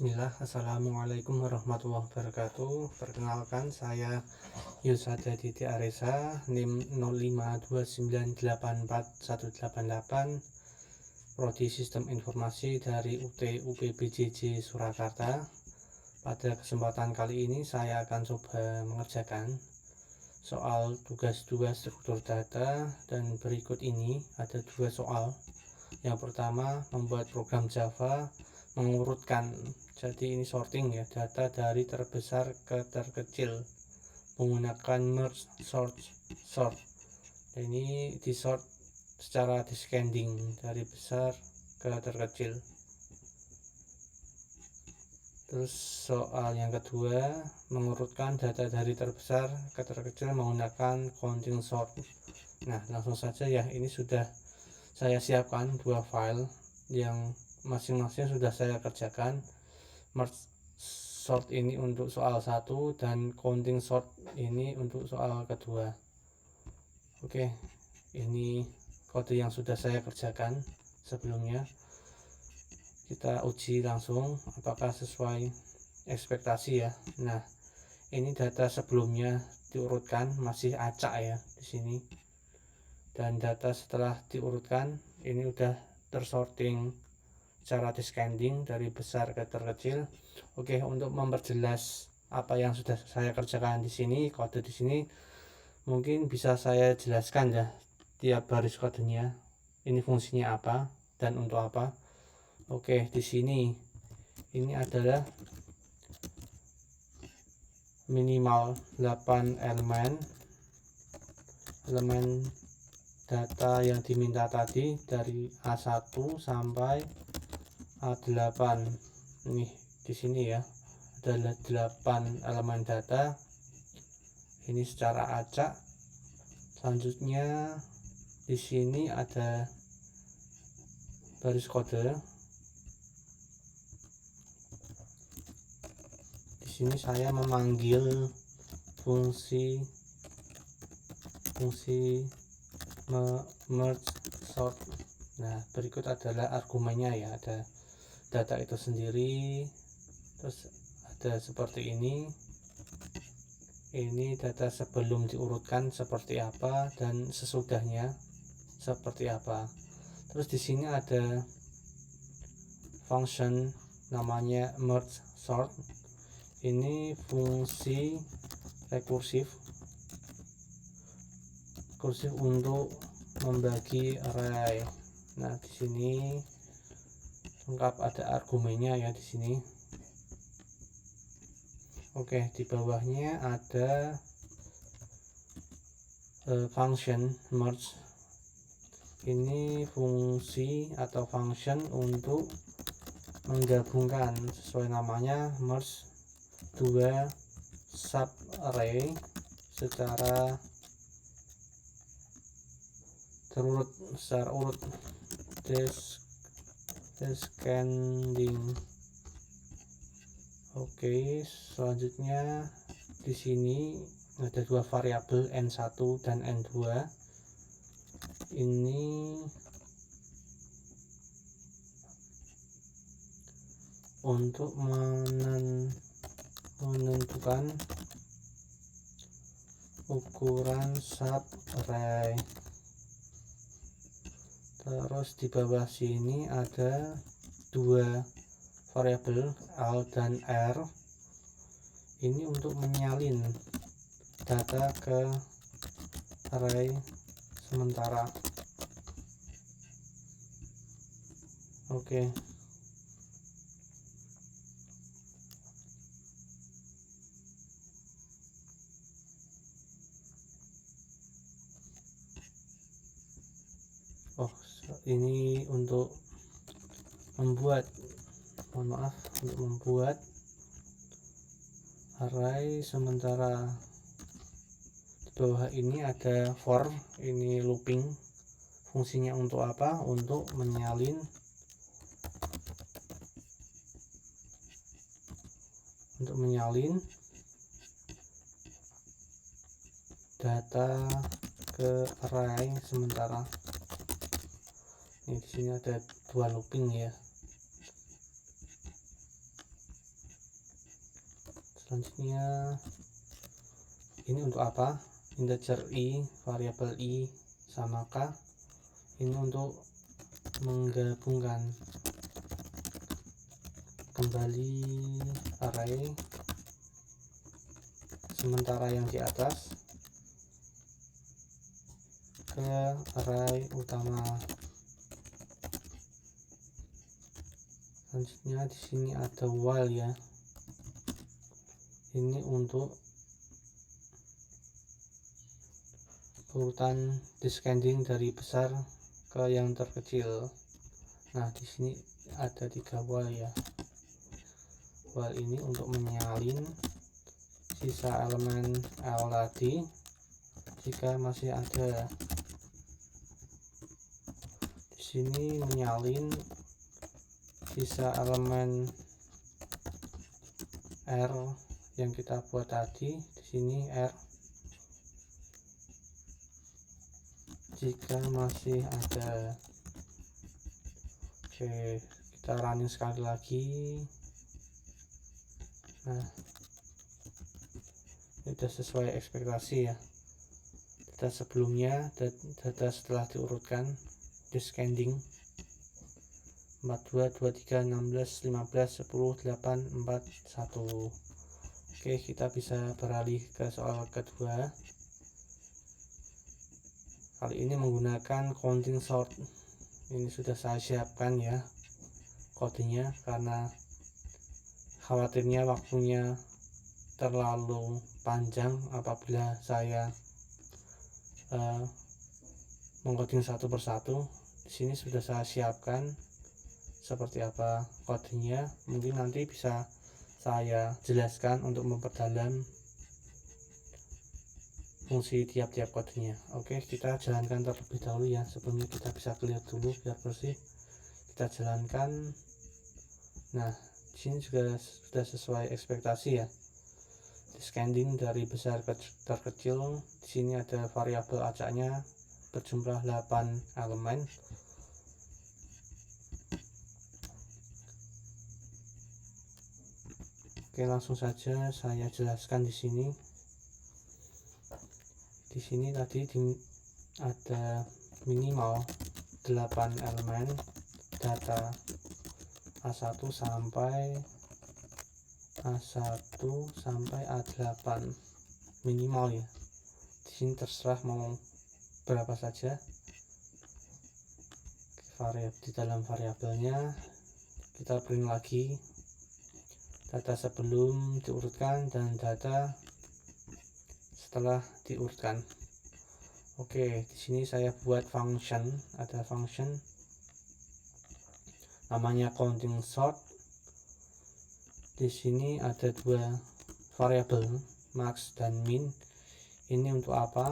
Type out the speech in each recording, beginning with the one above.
Bismillah, Assalamualaikum warahmatullahi wabarakatuh. Perkenalkan, saya Yusada Diti Aresa, NIM 0529841188, Prodi Sistem Informasi dari UT UPBJJ Surakarta. Pada kesempatan kali ini saya akan coba mengerjakan soal tugas 2 struktur data, dan berikut ini ada 2 soal. Yang pertama, membuat program Java mengurutkan, jadi ini sorting ya, data dari terbesar ke terkecil menggunakan merge sort. Dan ini di sort secara descending dari besar ke terkecil. Terus soal yang kedua, mengurutkan data dari terbesar ke terkecil menggunakan counting sort. Nah, langsung saja ya, ini sudah saya siapkan 2 file yang masing-masing sudah saya kerjakan. Merge sort ini untuk soal 1 dan counting sort ini untuk soal kedua. Oke, ini kode yang sudah saya kerjakan sebelumnya. Kita uji langsung apakah sesuai ekspektasi ya. Nah, ini data sebelumnya diurutkan masih acak ya di sini. Dan data setelah diurutkan ini udah tersorting secara descending dari besar ke terkecil. Oke, untuk memperjelas apa yang sudah saya kerjakan di sini, kode di sini mungkin bisa saya jelaskan ya tiap baris kodenya. Ini fungsinya apa dan untuk apa. Oke, di sini ini adalah minimal 8 elemen data yang diminta tadi dari A1 sampai A8. Nih di sini ya adalah 8 elemen data ini secara acak. Selanjutnya di sini ada baris kode. Di sini saya memanggil fungsi merge sort. Nah, berikut adalah argumennya ya, ada data itu sendiri, terus ada seperti ini data sebelum diurutkan seperti apa dan sesudahnya seperti apa. Terus di sini ada function namanya merge sort. Ini fungsi rekursif untuk membagi array. Nah, di sini lengkap ada argumennya ya di sini. Oke, di bawahnya ada function merge. Ini fungsi atau function untuk menggabungkan, sesuai namanya, merge 2 sub array secara urut descending. Oke, selanjutnya di sini ada 2 variabel n1 dan n2. Ini untuk menentukan ukuran sub array. Terus di bawah sini ada 2 variabel L dan R. Ini untuk menyalin data ke array sementara. Oke. Ini untuk membuat array sementara. Di bawah ini ada for, ini looping. Fungsinya untuk apa? Untuk menyalin data ke array sementara. Ini di sini ada 2 looping ya. Selanjutnya ini untuk apa? Integer i, variabel i sama k. Ini untuk menggabungkan kembali array sementara yang di atas ke array utama. Selanjutnya di sini ada while ya. Ini untuk urutan descending dari besar ke yang terkecil. Nah, di sini ada 3 while ya. While ini untuk menyalin sisa elemen L tadi jika masih ada. Di sini menyalin sisa elemen R yang kita buat tadi. Di sini R jika masih ada. Oke, kita running sekali lagi. Nah, ini sudah sesuai ekspektasi ya. Data sebelumnya, data setelah diurutkan descending 42, 23, 16, 15, 10, 8, 4, 1. Oke, kita bisa beralih ke soal kedua. Kali ini menggunakan counting sort. Ini sudah saya siapkan ya kodenya, karena khawatirnya waktunya terlalu panjang apabila saya mengcoding satu persatu. Di sini sudah saya siapkan seperti apa kodenya. Mungkin nanti bisa saya jelaskan untuk memperdalam fungsi tiap-tiap kodenya. Oke, kita jalankan terlebih dahulu ya. Sebelumnya kita bisa clear dulu biar bersih. Kita jalankan. Nah, di sini juga sudah sesuai ekspektasi ya. Descending dari besar ke terkecil. Di sini ada variabel acaknya berjumlah 8 elemen. Oke, langsung saja saya jelaskan di sini. Di sini tadi ada minimal 8 elemen data A1 sampai A1 sampai A8 minimal ya. Di sini terserah mau berapa saja. Di dalam variabelnya kita print lagi data sebelum diurutkan dan data setelah diurutkan. Oke, di sini saya buat function, ada function namanya counting sort. Di sini ada 2 variabel, max dan min. Ini untuk apa?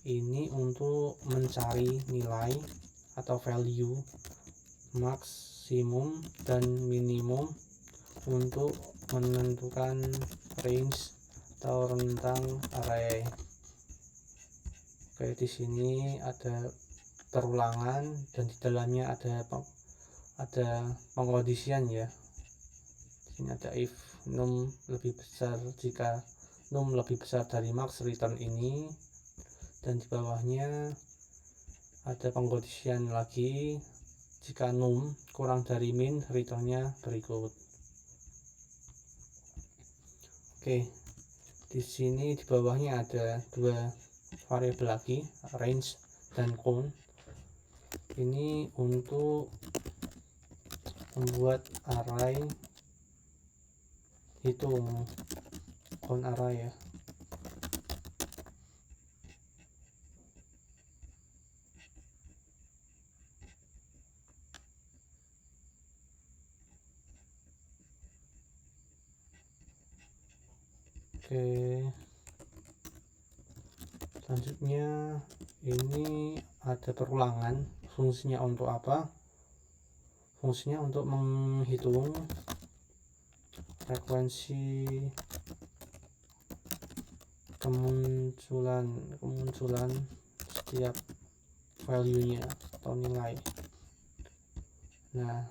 Ini untuk mencari nilai atau value maksimum dan minimum untuk menentukan range atau rentang array. Oke, di sini ada perulangan dan di dalamnya ada pengkondisian ya. Di sini ada if num lebih besar, jika num lebih besar dari max return ini, dan di bawahnya ada pengkondisian lagi jika num kurang dari min returnnya berikut. Oke, di sini di bawahnya ada 2 variabel lagi, range dan count. Ini untuk membuat array hitung, count array ya. Oke, selanjutnya ini ada perulangan. Fungsinya untuk apa? Fungsinya untuk menghitung frekuensi kemunculan setiap value nya atau nilai. Nah,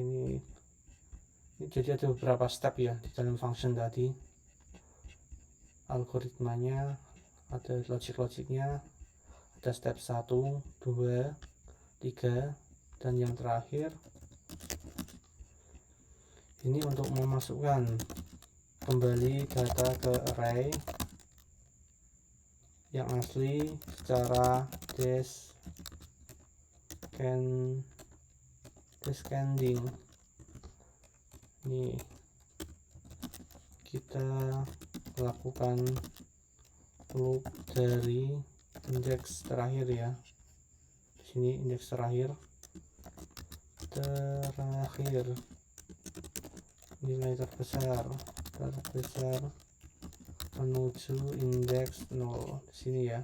ini jadi ada beberapa step ya di dalam function tadi. algoritmanya, ada logiknya, ada step 1, 2, 3, dan yang terakhir ini untuk memasukkan kembali data ke array yang asli secara descending. Ini kita lakukan loop dari indeks terakhir ya. Di sini indeks terakhir nilai terbesar menuju indeks 0 di sini ya.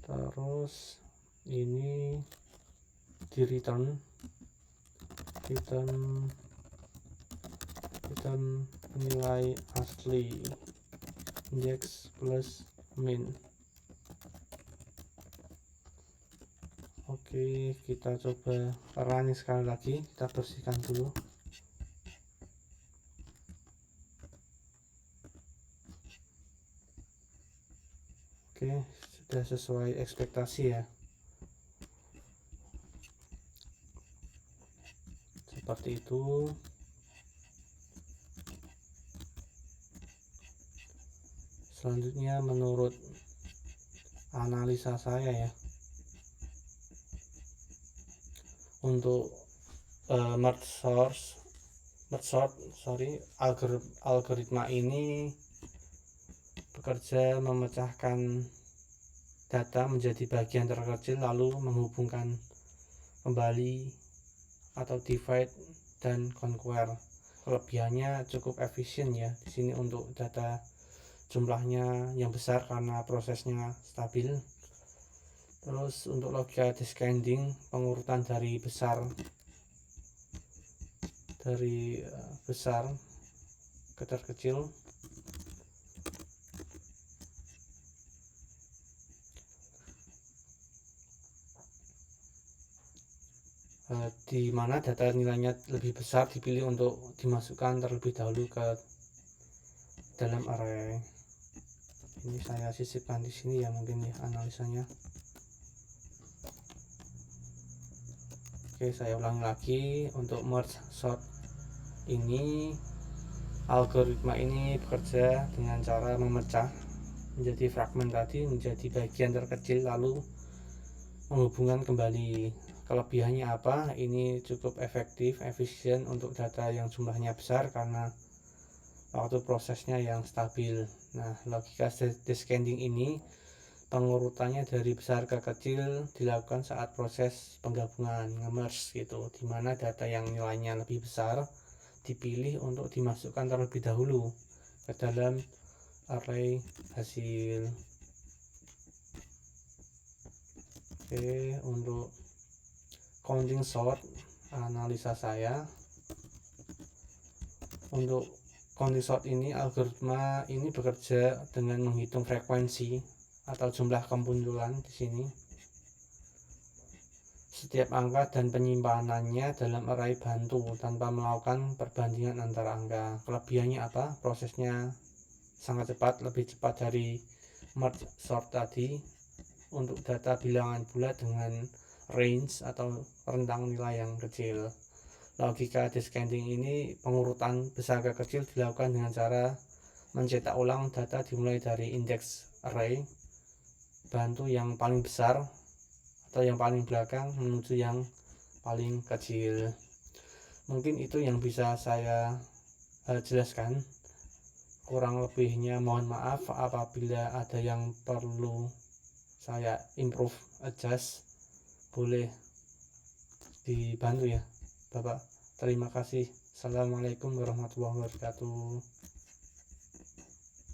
Terus ini di return nilai asli indeks plus min. Oke, kita coba running sekali lagi, kita bersihkan dulu. Oke, sudah sesuai ekspektasi ya. Seperti itu. Selanjutnya menurut analisa saya ya, untuk merge sort algoritma ini bekerja memecahkan data menjadi bagian terkecil lalu menghubungkan kembali atau divide dan conquer. Kelebihannya cukup efisien ya di sini untuk data jumlahnya yang besar karena prosesnya stabil. Terus untuk logika descending, pengurutan dari besar ke terkecil. Di mana data nilainya lebih besar dipilih untuk dimasukkan terlebih dahulu ke dalam array. Ini saya sisipkan di sini ya, mungkin ya analisanya. Oke, saya ulangi lagi. Untuk merge sort ini, algoritma ini bekerja dengan cara memecah menjadi fragmen tadi menjadi bagian terkecil lalu menghubungkan kembali. Kelebihannya apa? Ini cukup efisien untuk data yang jumlahnya besar karena waktu prosesnya yang stabil. Nah, logika descending ini pengurutannya dari besar ke kecil dilakukan saat proses penggabungan nge-merge gitu, dimana data yang nilainya lebih besar dipilih untuk dimasukkan terlebih dahulu ke dalam array hasil. Oke, untuk counting sort analisa saya, untuk counting sort ini algoritma ini bekerja dengan menghitung frekuensi atau jumlah kemunculan di sini setiap angka dan penyimpanannya dalam array bantu tanpa melakukan perbandingan antara angka. Kelebihannya apa? Prosesnya sangat cepat, lebih cepat dari merge sort tadi untuk data bilangan bulat dengan range atau rentang nilai yang kecil. Logika descending ini pengurutan besar ke kecil dilakukan dengan cara mencetak ulang data dimulai dari indeks array bantu yang paling besar atau yang paling belakang menuju yang paling kecil. Mungkin itu yang bisa saya jelaskan. Kurang lebihnya mohon maaf apabila ada yang perlu saya improve, adjust, boleh dibantu ya Bapak. Terima kasih. Assalamualaikum warahmatullahi wabarakatuh.